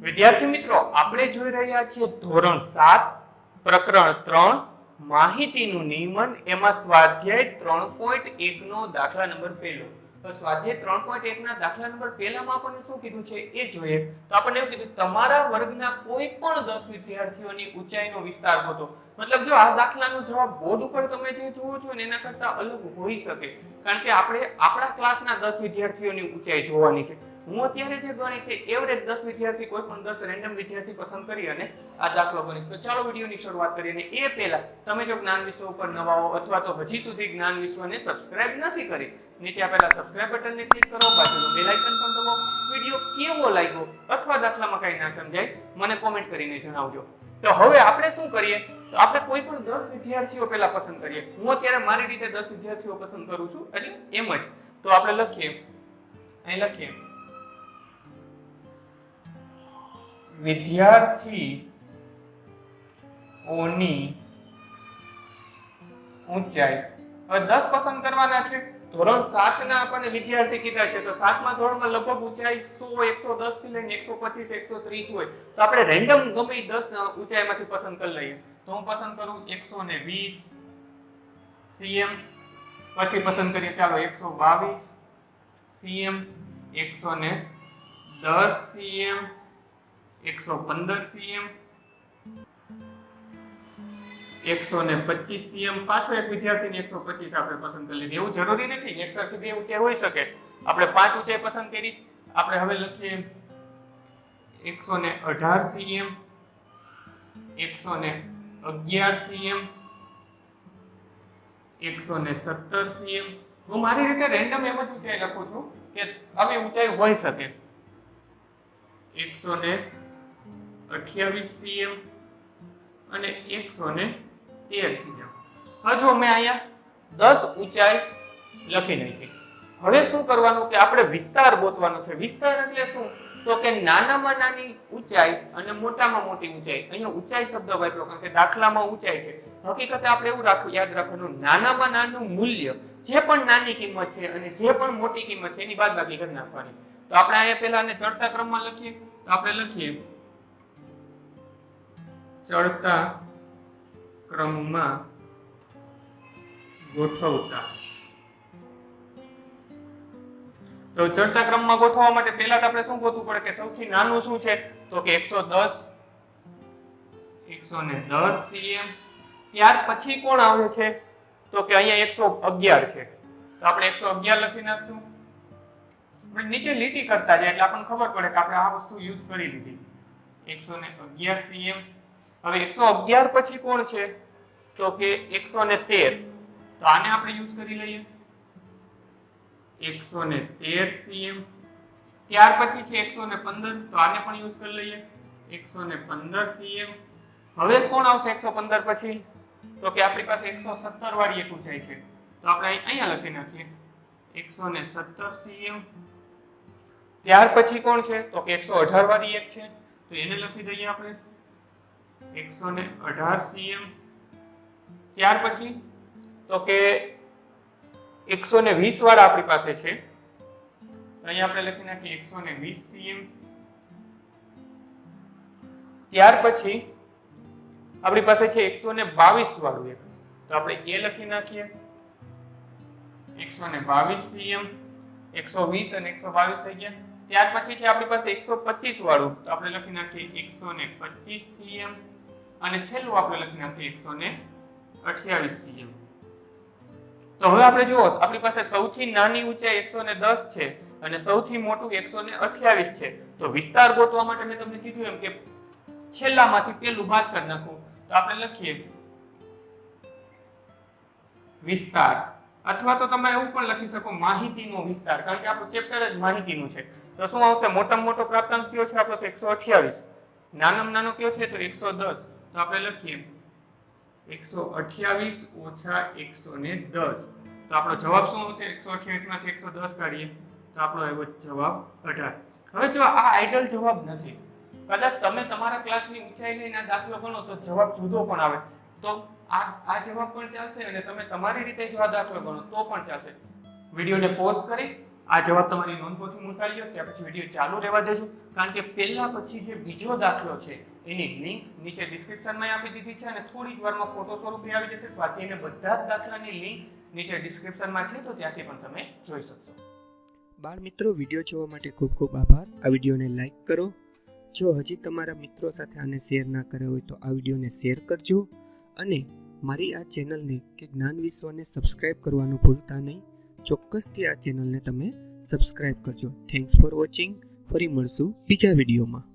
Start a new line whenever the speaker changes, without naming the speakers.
વિદ્યાર્થી મિત્રો, આપણે જોઈ રહ્યા છીએ ધોરણ 7 પ્રકરણ 3 માહિતીનું નિયમન, એમાં સ્વાધ્યાય 3.1 નો દાખલા નંબર 1. તો સ્વાધ્યાય 3.1 ના દાખલા નંબર 1 માં આપણને શું કીધું છે એ જોઈએ. તો આપણને એવું કીધું તમારા વર્ગના કોઈ પણ 10 વિદ્યાર્થીઓની ઊંચાઈનો વિસ્તાર ગોતો. મતલબ જો આ દાખલાનો જવાબ બોર્ડ ઉપર તમે જે જુઓ છો ને એના કરતા અલગ હોઈ શકે, કારણ કે આપણે આપણા ક્લાસના 10 વિદ્યાર્થીઓની ઊંચાઈ જોવાની છે. હું અત્યારે જે ગણી છે એવરેજ 10 વિદ્યાર્થી, કોઈ પણ 10 રેન્ડમ વિદ્યાર્થી પસંદ કરી અને આ દાખલો ગણીશ. તો ચાલો વિડિયોની શરૂઆત કરીએ. અને એ પહેલા તમે જો જ્ઞાન વિશ્વ ઉપર નવા હો અથવા તો હજી સુધી જ્ઞાન વિશ્વને સબસ્ક્રાઇબ નથી કરી, નીચે આપેલા સબસ્ક્રાઇબ બટનને ક્લિક કરો, બાજુનું બેલ આઇકન પણ દબાવો. વિડિયો કેવો લાગ્યો અથવા દાખલામાં કંઈ ના સમજાય મને કોમેન્ટ કરીને જણાવજો. તો હવે આપણે શું કરીએ, તો આપણે કોઈ પણ 10 વિદ્યાર્થીઓ પહેલા પસંદ કરીએ. હું અત્યારે મારી રીતે 10 વિદ્યાર્થીઓ પસંદ કરું છું, એટલે એમ જ. તો આપણે લખીએ, અહીં લખીએ વિદ્યાર્થીઓની ઊંચાઈ. હવે 10 પસંદ કરવાના છે. ધોરણ 7 ના આપણને વિદ્યાર્થી કીધા છે, તો 7મા ધોરણમાં લગભગ ઊંચાઈ 100 110 થી લઈને 125 130 હોય. તો આપણે રેન્ડમ ગમે 10 ઊંચાઈમાંથી પસંદ કરી લઈએ. તો હું પસંદ કરું 120 cm. પછી પસંદ કરીએ ચાલો 122 cm, 110 cm, 115 cm, 125 cm. પાછો એક વિદ્યાર્થીને 125 આપણે પસંદ કરી લીધી. એવું જરૂરી નથી એક સરખી બે ઊંચાઈ હોઈ શકે. આપણે 5 ઊંચાઈ પસંદ કરી. આપણે હવે લખીએ 118 cm, 111 cm, 117 cm. હું મારી રીતે રેન્ડમ એમ જ ઊંચાઈ લખું છું કે આવી ઊંચાઈ હોઈ શકે. 128 cm અને 113 cm. હવે જો મેં અહીંયા 10 ઊંચાઈ લખી નાખી. હવે શું કરવાનું કે આપણે વિસ્તાર ગોતવાનો છે. વિસ્તાર એટલે શું? તો કે નાનામાં નાની ઊંચાઈ અને મોટામાં મોટી ઊંચાઈ. અહીંયા ઊંચાઈ શબ્દ વાપર્યો કારણ કે દાખલામાં ઊંચાઈ છે. હકીકતે આપણે એવું યાદ રાખવાનું, નાનામાં નાનું મૂલ્ય, જે પણ નાની કિંમત છે અને જે પણ મોટી કિંમત છે એની બાદબાકી કરી નાખવાની. તો આપણે અહીંયા પહેલા આને ચડતા ક્રમમાં લખીએ. તો આપણે લખીએ ચડતા ક્રમમાં ગોઠવતા. તો ચડતા ક્રમમાં ગોઠવવા માટે પહેલા તો આપણે શું ગોતવું પડે કે સૌથી નાનું શું છે, તો કે 110 cm. ત્યાર પછી કોણ આવે છે, તો કે અહીંયા 111 છે. તો આપણે 111 લખી નાખશું. આપણે નીચે લીટી કરતા જાય એટલે આપણને ખબર પડે કે આપણે આ વસ્તુ યુઝ કરી લીધી. 111 cm. હવે 111 પછી કોણ છે, તો કે 113. તો આને આપણે યુઝ કરી લઈએ 113 cm. ત્યાર પછી છે 115. તો આને પણ યુઝ કરી લઈએ 115 cm. હવે કોણ આવશે 115 પછી, તો કે આપણી પાસે 117 વાળી એક ઊંચાઈ છે. તો આપણે અહીંયા લખી નાખીએ 117 cm. ત્યાર પછી કોણ છે, તો કે 118 વાળી એક છે. તો એને લખી દઈએ આપણે 118 cm. ત્યાર પછી તો કે 120 વાળા આપણી પાસે છે. અહીંયા આપણે લખી નાખીએ 120 cm. ત્યાર પછી આપણી પાસે છે 122 વાળું એક. તો આપણે એ લખી નાખીએ 122 cm. 120 અને 122 થઈ ગયા. ત્યાર પછી છે આપણી પાસે 125 વાળું. તો આપણે લખી નાખીએ 125 cm. અને છેલ્લું આપણે લખી નાખીએ 128 cm. તો હવે આપણે જુઓ, આપણી પાસે સૌથી નાની ઊંચાઈ 110 છે અને સૌથી મોટું 128 છે. તો વિસ્તાર ગોતવા માટે મેં તમને કીધું એમ કે છેલ્લામાંથી પહેલું બાદ કરી નાખવું. તો આપણે લખીએ વિસ્તાર, અથવા તો તમે એવું પણ લખી શકો માહિતીનો વિસ્તાર, કારણ કે આપણું ચેપ્ટર જ માહિતીનું છે. તો શું આવશે, મોટામાં મોટો પ્રાપ્તાંક કયો છે આપણો, તો 128. નાનામાં નાનો કયો છે, તો 110. તો આપણે લખીએ 128 ઓછા 110. તો આપણો જવાબ શું આવશે, 128 માંથી 110 કાઢીએ તો આપણો આવ્યો જવાબ 18. હવે જો આ આઈડલ જવાબ નથી, કદાચ તમે તમારા ક્લાસની ઊંચાઈ લઈને આ દાખલો ગણો તો જવાબ જુદો પણ આવે. તો આ જવાબ પણ ચાલશે અને તમે તમારી રીતે જો આ દાખલો ગણો તો પણ ચાલશે. વિડીયોને પોઝ કરી આ જવાબ તમારી નોંધપોથીમાં ઉતારી લો, ત્યાર પછી વિડીયો ચાલુ રહેવા દેજો, કારણ કે પહેલા પછી જે બીજો દાખલો છે એની લિંક નીચે ડિસ્ક્રિપ્શનમાં આપી દીધી છે અને થોડી જ વારમાં ફોટો સ્વરૂપે આવી જશે. સ્વાધ્યાયના બધા જ દાખલાની લિંક નીચે ડિસ્ક્રિપ્શનમાં છે, તો ત્યાંથી પણ તમે જોઈ શકશો.
બાળ મિત્રો, વિડીયો જોવા માટે ખૂબ ખૂબ આભાર. આ વિડીયોને લાઈક કરો. જો હજી તમારા મિત્રો સાથે આને શેર ના કર્યો હોય તો આ વિડીયોને શેર કરજો અને મારી આ ચેનલને કે જ્ઞાન વિશ્વને સબસ્ક્રાઇબ કરવાનું ભૂલતા નહીં. ચોક્કસથી આ ચેનલને તમે સબસ્ક્રાઇબ કરજો. Thanks for watching. ફરી મળશું બીજા વિડીયોમાં.